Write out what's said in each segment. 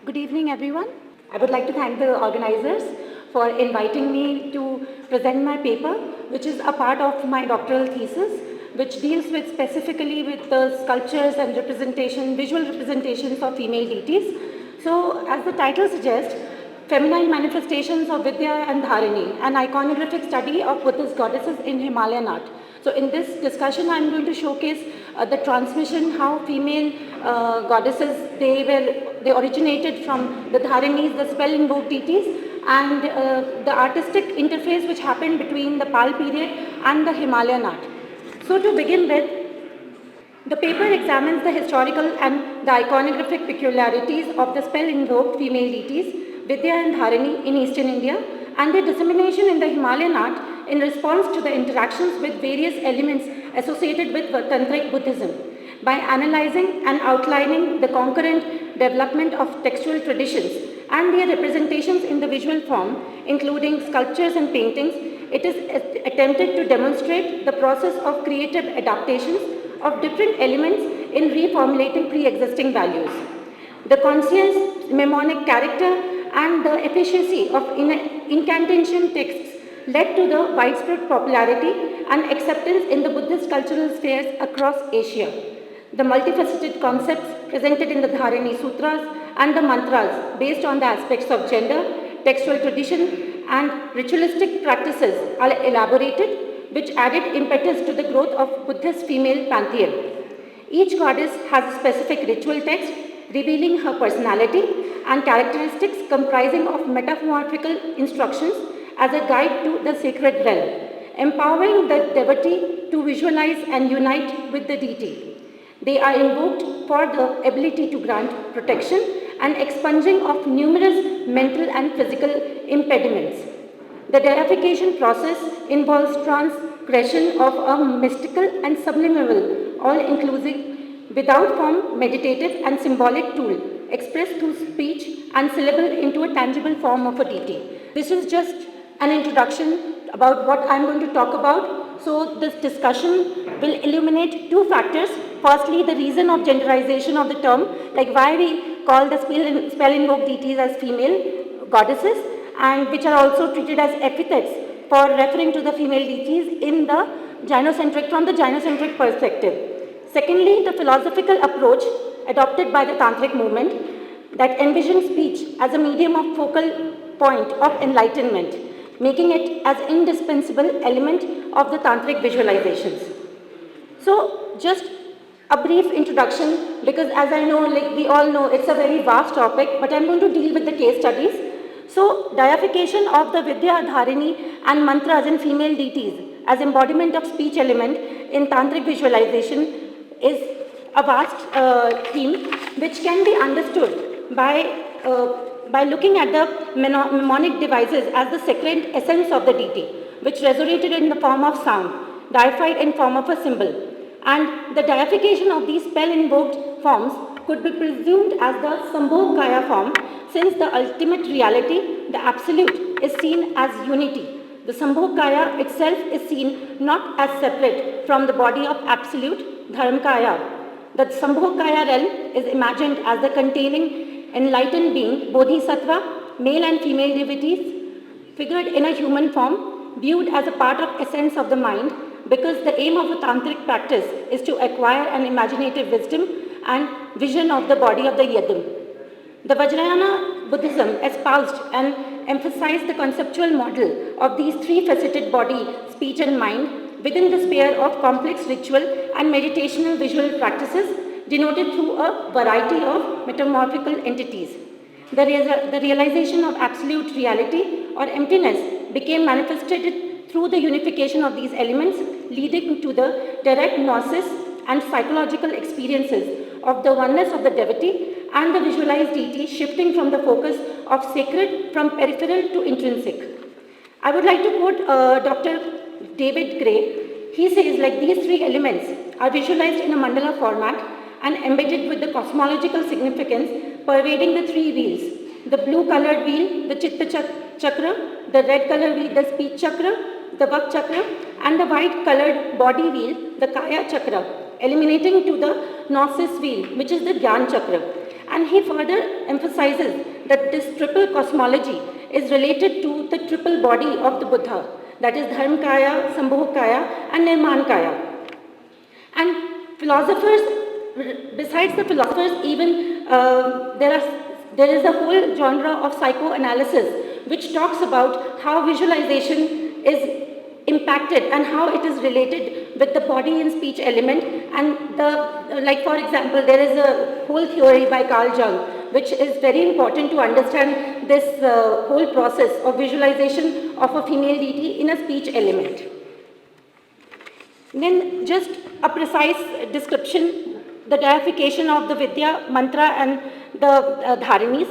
Good evening, everyone. I would like to thank the organizers for inviting me to present my paper, which is a part of my doctoral thesis, which deals with specifically with the sculptures and visual representations of female deities. So, as the title suggests, Feminine Manifestations of Vidya and Dharani, an iconographic study of Buddhist goddesses in Himalayan art. So in this discussion, I'm going to showcase the transmission, how female goddesses, they originated from the Dhāraṇīs, the spell-invoked deities, and the artistic interface which happened between the Pal period and the Himalayan art. So to begin with, the paper examines the historical and the iconographic peculiarities of the spell-invoked female deities, Vidya and Dharani in eastern India, and their dissemination in the Himalayan art in response to the interactions with various elements associated with Tantric Buddhism. By analyzing and outlining the concurrent development of textual traditions and their representations in the visual form, including sculptures and paintings, it is attempted to demonstrate the process of creative adaptations of different elements in reformulating pre-existing values. The conscious mnemonic character and the efficiency of incantation texts led to the widespread popularity and acceptance in the Buddhist cultural spheres across Asia. The multifaceted concepts presented in the Dharani Sutras and the mantras based on the aspects of gender, textual tradition and ritualistic practices are elaborated, which added impetus to the growth of Buddhist female pantheon. Each goddess has a specific ritual text revealing her personality and characteristics comprising of metamorphical instructions as a guide to the sacred realm, empowering the devotee to visualize and unite with the deity. They are invoked for the ability to grant protection and expunging of numerous mental and physical impediments. The deification process involves transgression of a mystical and subliminal, all-inclusive, without form, meditative and symbolic tool, expressed through speech and syllable into a tangible form of a deity. This is just an introduction about what I'm going to talk about. So this discussion will illuminate two factors. Firstly, the reason of genderization of the term, like why we call the spell-invoked deities as female goddesses, and which are also treated as epithets for referring to the female deities in the from the gynocentric perspective. Secondly, the philosophical approach adopted by the Tantric movement that envisions speech as a medium of focal point of enlightenment, making it as indispensable element of the Tantric visualizations. So, just a brief introduction, because as I know, like we all know, it's a very vast topic, but I'm going to deal with the case studies. So, deification of the Vidya, Dharani and mantras in female deities as embodiment of speech element in Tantric visualization is a vast theme which can be understood by looking at the mnemonic devices as the sacred essence of the deity, which resonated in the form of sound, deified in form of a symbol. And the deification of these spell-invoked forms could be presumed as the Sambhogakaya form, since the ultimate reality, the absolute, is seen as unity. The Sambhogakaya itself is seen not as separate from the body of absolute Dharmakaya. The Sambhogakaya realm is imagined as the containing enlightened being, Bodhisattva, male and female deities, figured in a human form, viewed as a part of essence of the mind, because the aim of a tantric practice is to acquire an imaginative wisdom and vision of the body of the yidam. The Vajrayana Buddhism espoused and emphasized the conceptual model of these three-faceted body, speech and mind within the sphere of complex ritual and meditational visual practices denoted through a variety of metamorphical entities. The realization of absolute reality or emptiness became manifested through the unification of these elements, leading to the direct gnosis and psychological experiences of the oneness of the devotee and the visualized deity, shifting from the focus of sacred from peripheral to intrinsic. I would like to quote Dr. David Gray. He says, like, these three elements are visualized in a mandala format and embedded with the cosmological significance pervading the three wheels. The blue colored wheel, the Chitta Chakra, the red colored wheel, the speech chakra, the Vak Chakra, and the white colored body wheel, the Kaya Chakra, eliminating to the Gnosis wheel, which is the Gyan Chakra. And he further emphasizes that this triple cosmology is related to the triple body of the Buddha, that is Dharmakaya, Sambhogakaya and Nirmankaya. And philosophers, besides the philosophers, even there is a whole genre of psychoanalysis which talks about how visualization is impacted and how it is related with the body and speech element. And like for example, there is a whole theory by Carl Jung which is very important to understand this whole process of visualization of a female deity in a speech element. Then just a precise description, the deification of the Vidya, mantra and the Dhāranis.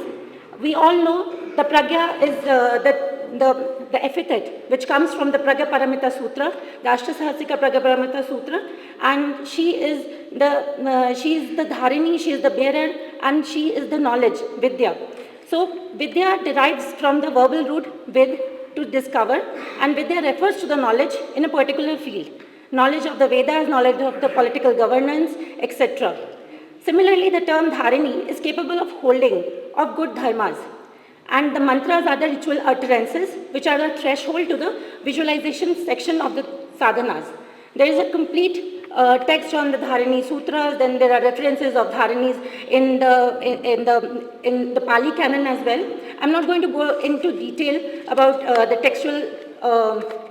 We all know the Pragya is the epithet which comes from the Pragya Paramita Sutra, the Ashtasahasrika Pragya Paramita Sutra, and she is the Dharani, she is the bearer, and she is the knowledge, Vidya. So Vidya derives from the verbal root vid, to discover, and Vidya refers to the knowledge in a particular field. Knowledge of the Vedas, knowledge of the political governance, etc. Similarly, the term Dharani is capable of holding of good dharmas. And the mantras are the ritual utterances which are the threshold to the visualization section of the sadhanas. There is a complete text on the Dharani Sutras, then there are references of Dharanis in the Pali canon as well. I'm not going to go into detail about the textual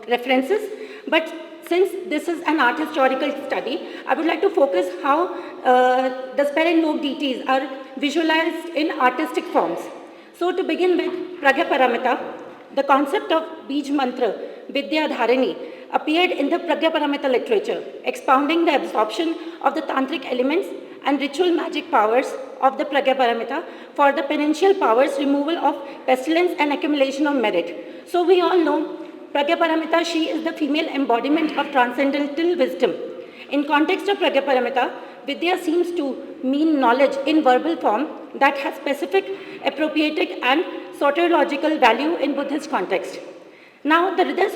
references, but since this is an art historical study, I would like to focus how the spell and yoke deities are visualized in artistic forms. So to begin with, Pragya Paramita, the concept of Bij Mantra, Vidya Dharani, appeared in the Pragya Paramita literature, expounding the absorption of the tantric elements and ritual magic powers of the Pragya Paramita for the penitential powers, removal of pestilence and accumulation of merit. So we all know Pragya Paramita, she is the female embodiment of transcendental wisdom. In context of Pragya Paramita, Vidya seems to mean knowledge in verbal form that has specific, appropriating and soteriological value in Buddhist context. Now the Hridaya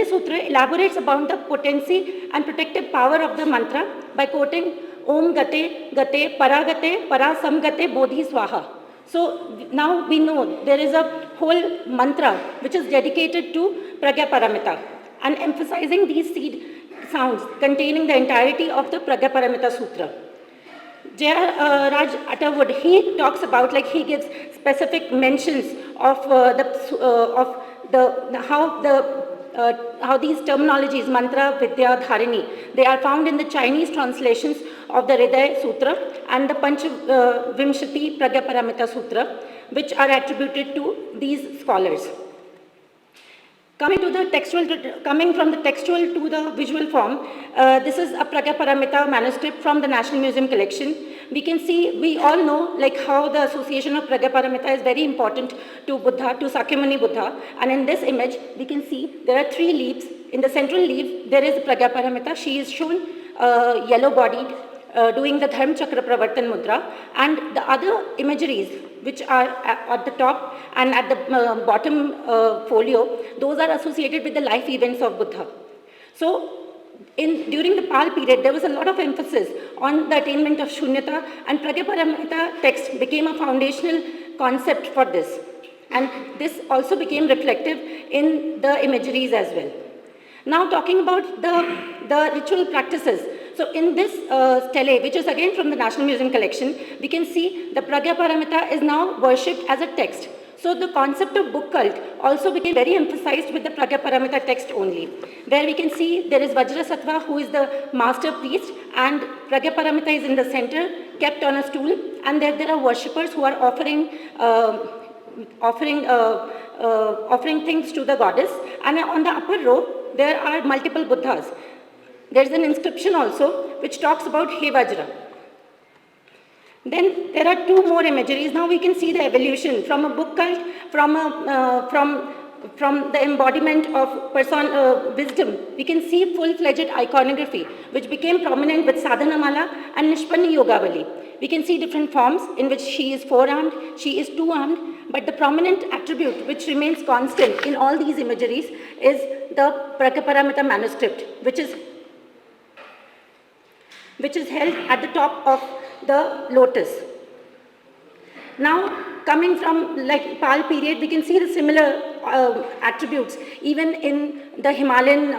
Sutra elaborates about the potency and protective power of the mantra by quoting Om Gate, Gate, Paragate, Parasamgate, Bodhi Swaha. So now we know there is a whole mantra which is dedicated to Pragya Paramita and emphasizing these seed sounds containing the entirety of the Pragya Paramita Sutra. J.R. Raj Atterwood, he talks about, like he gives specific mentions of how these terminologies, mantra, vidya, dharani, they are found in the Chinese translations of the Hridaya Sutra and the Panchavimshati Pragya Paramita Sutra, which are attributed to these scholars. Coming from the textual to the visual form, this is a Pragya Paramita manuscript from the National Museum collection. We all know like how the association of Pragya Paramita is very important to Buddha, to Sakyamuni Buddha. And in this image, we can see there are 3 leaves. In the central leaf, there is Pragya Paramita. She is shown yellow-bodied, doing the Dharma Chakra Pravartan Mudra. And the other imageries, which are at the top and at the bottom folio, those are associated with the life events of Buddha. So, during the Pal period, there was a lot of emphasis on the attainment of Shunyata, and Pragya Paramita text became a foundational concept for this. And this also became reflective in the imageries as well. Now talking about the ritual practices. So in this stele, which is again from the National Museum collection, we can see the Pragya Paramita is now worshipped as a text. So the concept of book cult also became very emphasized with the Pragya Paramita text only, where we can see there is Vajrasattva, who is the master priest, and Pragya Paramita is in the center, kept on a stool, and there are worshippers who are offering things to the goddess, and on the upper row, there are multiple Buddhas. There is an inscription also which talks about He Vajra. Then there are 2 more imageries. Now we can see the evolution from a book cult, from the embodiment of wisdom. We can see full-fledged iconography, which became prominent with Sadhanamala and Nishpanni Yogavali. We can see different forms in which she is 4-armed, she is 2-armed, but the prominent attribute which remains constant in all these imageries is the Pragya Paramita manuscript, which is held at the top of the lotus. Now, coming from like Pal period, we can see the similar attributes even in the Himalayan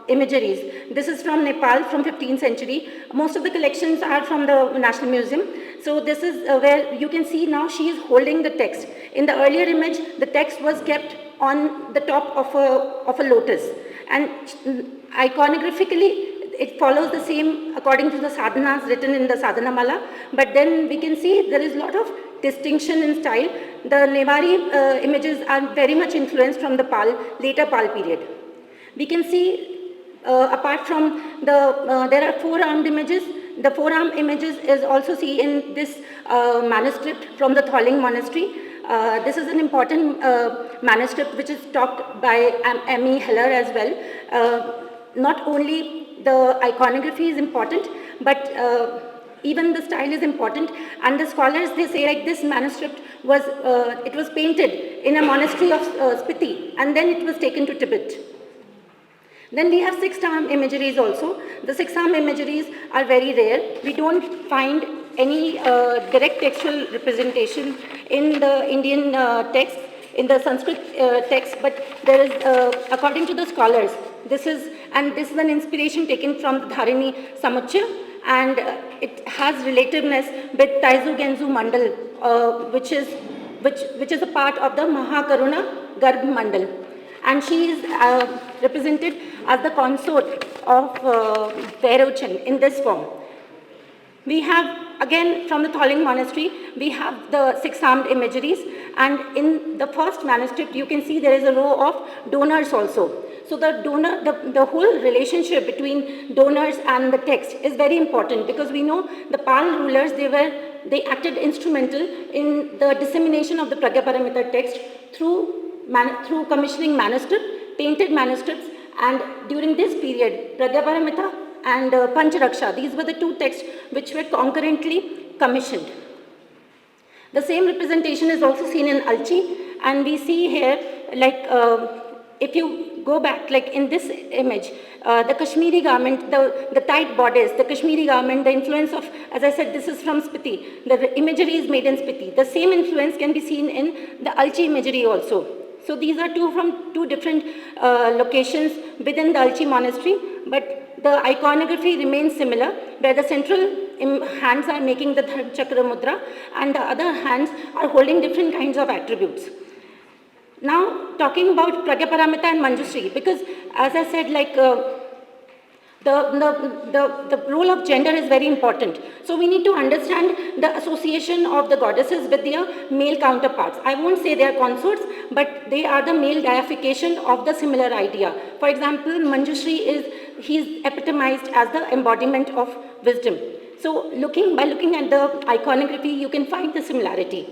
imageries. This is from Nepal from 15th century. Most of the collections are from the National Museum. So this is where you can see now she is holding the text. In the earlier image, the text was kept on the top of a lotus. And iconographically, it follows the same according to the sadhanas written in the sadhana mala. But then we can see there is a lot of distinction in style. The Newari images are very much influenced from the later Pal period. We can see apart from there are four-armed images. The four-arm images is also seen in this manuscript from the Tholing monastery. This is an important manuscript which is taught by M.E. Heller as well. Not only the iconography is important, but even the style is important. And the scholars, they say like this manuscript was, it was painted in a monastery of Spiti, and then it was taken to Tibet. Then we have six-arm imageries also. The six-arm imageries are very rare. We don't find any direct textual representation in the Indian text, in the Sanskrit text, but there is, according to the scholars, this is an inspiration taken from the Dharani Samuchya, and it has relativeness with Taizu Genzu Mandal, which is a part of the Mahakaruna Garbh Mandal. And she is represented as the consort of Vairochan in this form. We have, again, from the Tholing monastery, we have the six-armed imageries, and in the first manuscript, you can see there is a row of donors also. So the whole relationship between donors and the text is very important, because we know the Pal rulers, they acted instrumental in the dissemination of the Pragyaparamita text through commissioning manuscripts, painted manuscripts, and during this period, Pragyaparamita and Pancharaksha, these were the two texts which were concurrently commissioned. The same representation is also seen in Alchi, and we see here, like, if you go back, like in this image, the Kashmiri garment, the tight bodice, the Kashmiri garment, the influence of, as I said, this is from Spiti. The imagery is made in Spiti. The same influence can be seen in the Alchi imagery also. So these are from two different locations within the Alchi monastery, but the iconography remains similar, where the central hands are making the third chakra mudra, and the other hands are holding different kinds of attributes. Now, talking about Pragyaparamita and Manjushree, because as I said, like the role of gender is very important. So we need to understand the association of the goddesses with their male counterparts. I won't say they are consorts, but they are the male deification of the similar idea. For example, Manjushree he's epitomized as the embodiment of wisdom. So by looking at the iconography, you can find the similarity.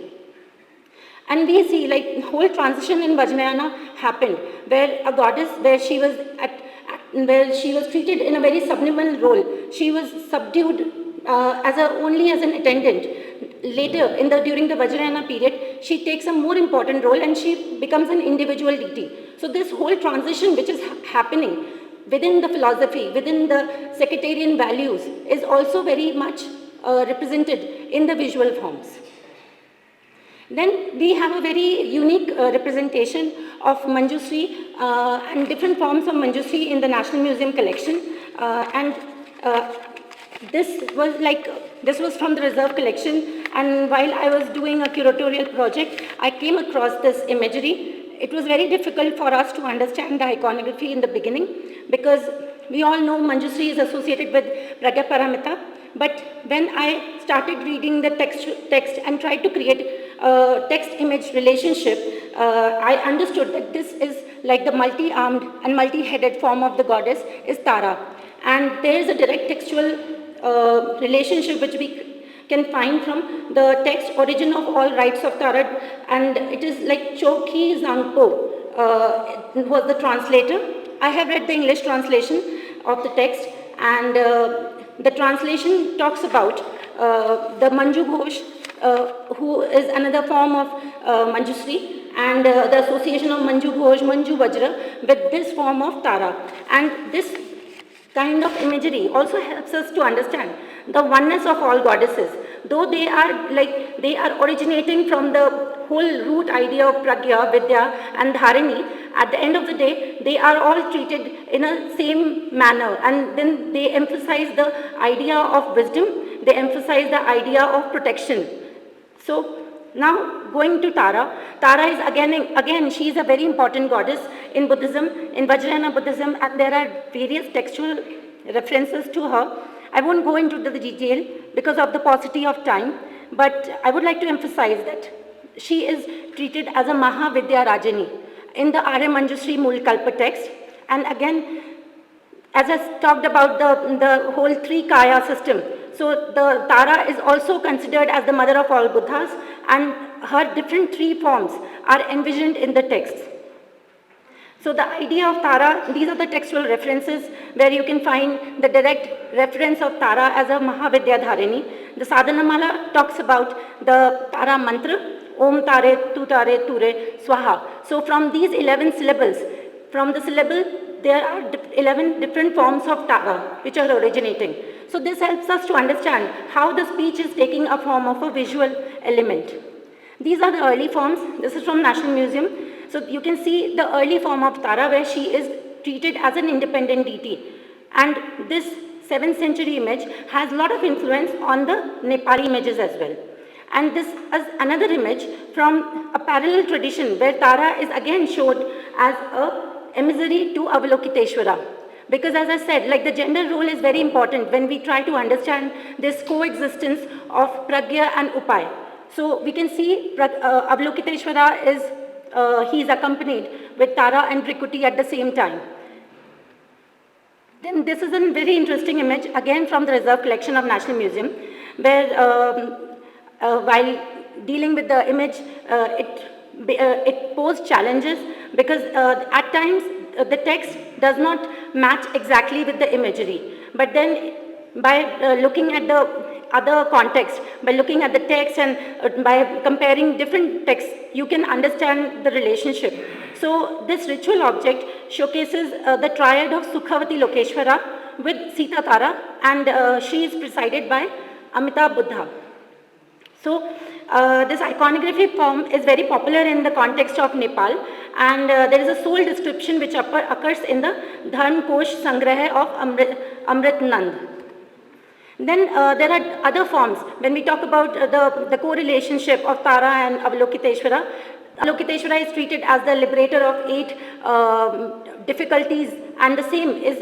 And we see like whole transition in Vajrayana happened, where a goddess, where she was treated in a very subliminal role. She was subdued only as an attendant. Later, during the Vajrayana period, she takes a more important role and she becomes an individual deity. So this whole transition which is happening within the philosophy, within the sectarian values, is also very much represented in the visual forms. Then we have a very unique representation of Manjushree and different forms of Manjushree in the National Museum collection. This was from the reserve collection, and while I was doing a curatorial project, I came across this imagery. It was very difficult for us to understand the iconography in the beginning, because we all know Manjushree is associated with Pragyaparamita, but when I started reading the text and tried to create a text-image relationship, I understood that this is like the multi-armed and multi-headed form of the goddess is Tara. And there is a direct textual relationship which we can find from the text Origin of All Rites of Tara, and it is like Choki Zangpo was the translator. I have read the English translation of the text, and the translation talks about the Manju Ghosh, who is another form of Manjushree, and the association of Manju Ghosh, Manju Vajra with this form of Tara. And this kind of imagery also helps us to understand the oneness of all goddesses. Though they are originating from the whole root idea of Pragya, Vidya and Dharani, at the end of the day, they are all treated in a same manner, and then they emphasize the idea of wisdom, they emphasize the idea of protection. So now going to Tara. Tara is again she is a very important goddess in Buddhism, in Vajrayana Buddhism, and there are various textual references to her. I won't go into the detail because of the paucity of time, but I would like to emphasize that she is treated as a Mahavidya Rajani in the Arya Manjusri Mulkalpa text. And again, as I talked about the whole three Kaya system, so the Tara is also considered as the mother of all Buddhas, and her different three forms are envisioned in the text. So the idea of Tara, these are the textual references where you can find the direct reference of Tara as a Mahavidya Dharani. The Sadhanamala talks about the Tara mantra, Om Tare, Tu Tare, Ture, Swaha. So from these 11 syllables, from the syllable, there are 11 different forms of Tara which are originating. So this helps us to understand how the speech is taking a form of a visual element. These are the early forms. This is from National Museum. So you can see the early form of Tara where she is treated as an independent deity. And this 7th century image has a lot of influence on the Nepali images as well. And this is another image from a parallel tradition where Tara is again showed as a emissary to Avalokiteshvara. Because as I said, like the gender role is very important when we try to understand this coexistence of Pragya and Upay. So we can see Avalokiteshvara is, he is accompanied with Tara and Brikuti at the same time. Then this is a very interesting image, again from the reserve collection of National Museum, where while dealing with the image, it posed challenges because at times the text does not match exactly with the imagery. But then by looking at the other context, by looking at the text and by comparing different texts, you can understand the relationship. So this ritual object showcases the triad of Sukhavati Lokeshwara with Sita Tara, and she is presided by Amitabh Buddha. So this iconography form is very popular in the context of Nepal, and there is a sole description which occurs in the Dharm Kosh Sangraha of Amrit Nand. Then there are other forms. When we talk about the co-relationship of Tara and Avalokiteshvara, Avalokiteshvara is treated as the liberator of 8 difficulties, and the same is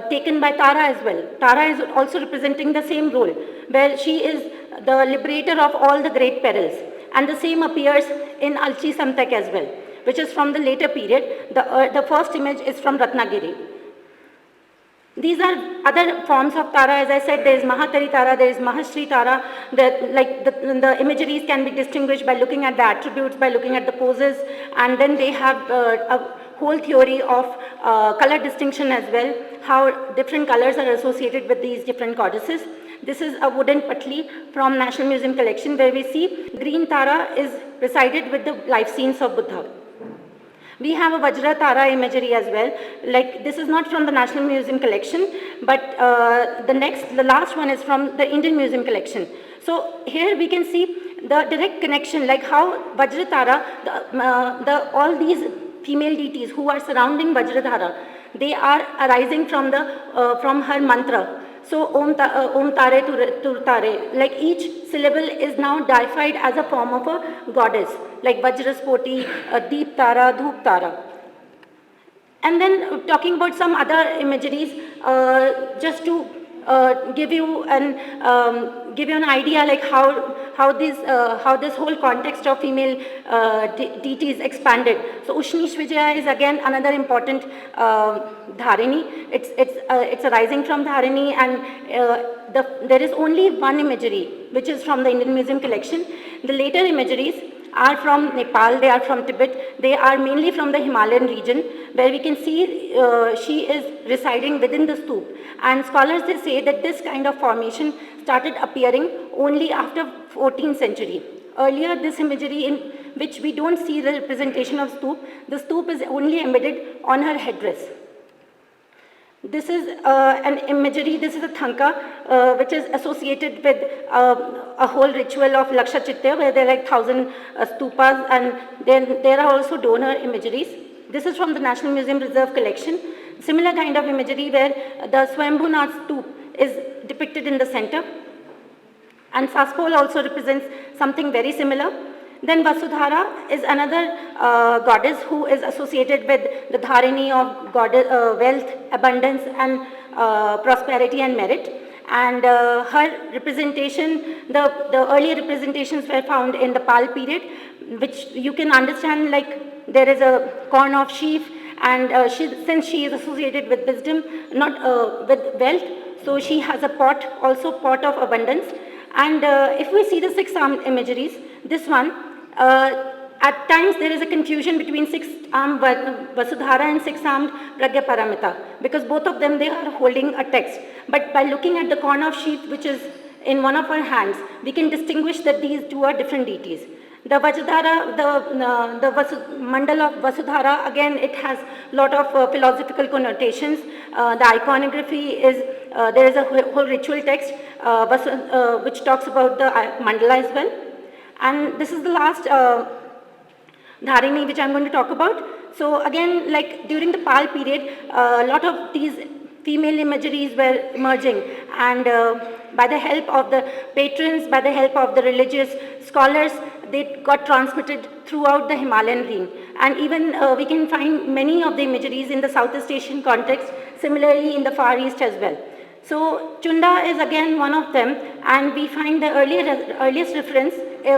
taken by Tara as well. Tara is also representing the same role, where she is the liberator of all the great perils. And the same appears in Alchi Samtak as well, which is from the later period. The first image is from Ratnagiri. These are other forms of Tara. As I said, there is Mahatari Tara, there is Mahashri Tara. The imageries can be distinguished by looking at the attributes, by looking at the poses, and then they have a whole theory of color distinction as well, how different colors are associated with these different goddesses. This is a wooden patli from National Museum collection where we see green Tara is presided with the life scenes of Buddha. We have a Vajra Tara imagery as well. Like this is not from the National Museum collection, but the last one is from the Indian Museum collection. So here we can see the direct connection, like how Vajra Tara, all these female deities who are surrounding Vajradhara, they are arising from her mantra. So Om Tare Tur Tare, like each syllable is now deified as a form of a goddess, like Vajraspoti, Deep Tara, Dhoop Tara. And then talking about some other imageries, just to give you an idea, like how this whole context of female deities expanded. So Ushnish Vidyā is again another important Dharani. It's arising from Dharani, and there is only one imagery which is from the Indian Museum collection. The later imageries are from Nepal, they are from Tibet, they are mainly from the Himalayan region, where we can see she is residing within the stoop. And scholars, they say that this kind of formation started appearing only after 14th century. Earlier, this imagery in which we don't see the representation of stoop, the stoop is only embedded on her headdress. This is an imagery, this is a thanka, which is associated with a whole ritual of Laksha Chitya, where there are like 1,000 stupas, and then there are also donor imageries. This is from the National Museum Reserve collection. Similar kind of imagery where the Swambhunath stup is depicted in the center. And Saspol also represents something very similar. Then Vasudhara is another goddess who is associated with the Dharani of goddess, wealth, abundance, and prosperity and merit. And her representation, the earlier representations were found in the Pal period, which you can understand like there is a corn of sheaf, and since she is associated with wisdom, not with wealth, so she has a pot, also pot of abundance. And if we see the six-armed imageries, this one, at times there is a confusion between six-armed Vasudhara and six-armed Pragya Paramita, because both of them, they are holding a text. But by looking at the corn of sheaf, which is in one of her hands, we can distinguish that these two are different deities. The Vajradhara, the mandal of Vasudhara, again, it has a lot of philosophical connotations. The iconography is, there is a whole ritual text which talks about the mandala as well. And this is the last Dharani which I'm going to talk about. So again, like during the Pal period, a lot of these female imageries were emerging, and by the help of the patrons, by the help of the religious scholars, they got transmitted throughout the Himalayan range. And even we can find many of the imageries in the Southeast Asian context, similarly in the Far East as well. So Chunda is again one of them, and we find the earliest reference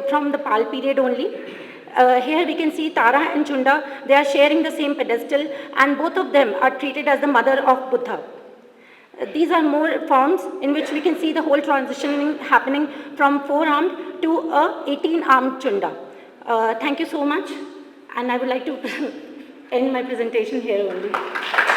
from the Pal period only. Here we can see Tara and Chunda, they are sharing the same pedestal, and both of them are treated as the mother of Buddha. These are more forms in which we can see the whole transitioning happening from 4-armed to a 18-armed Chunda. Thank you so much, and I would like to end my presentation here only.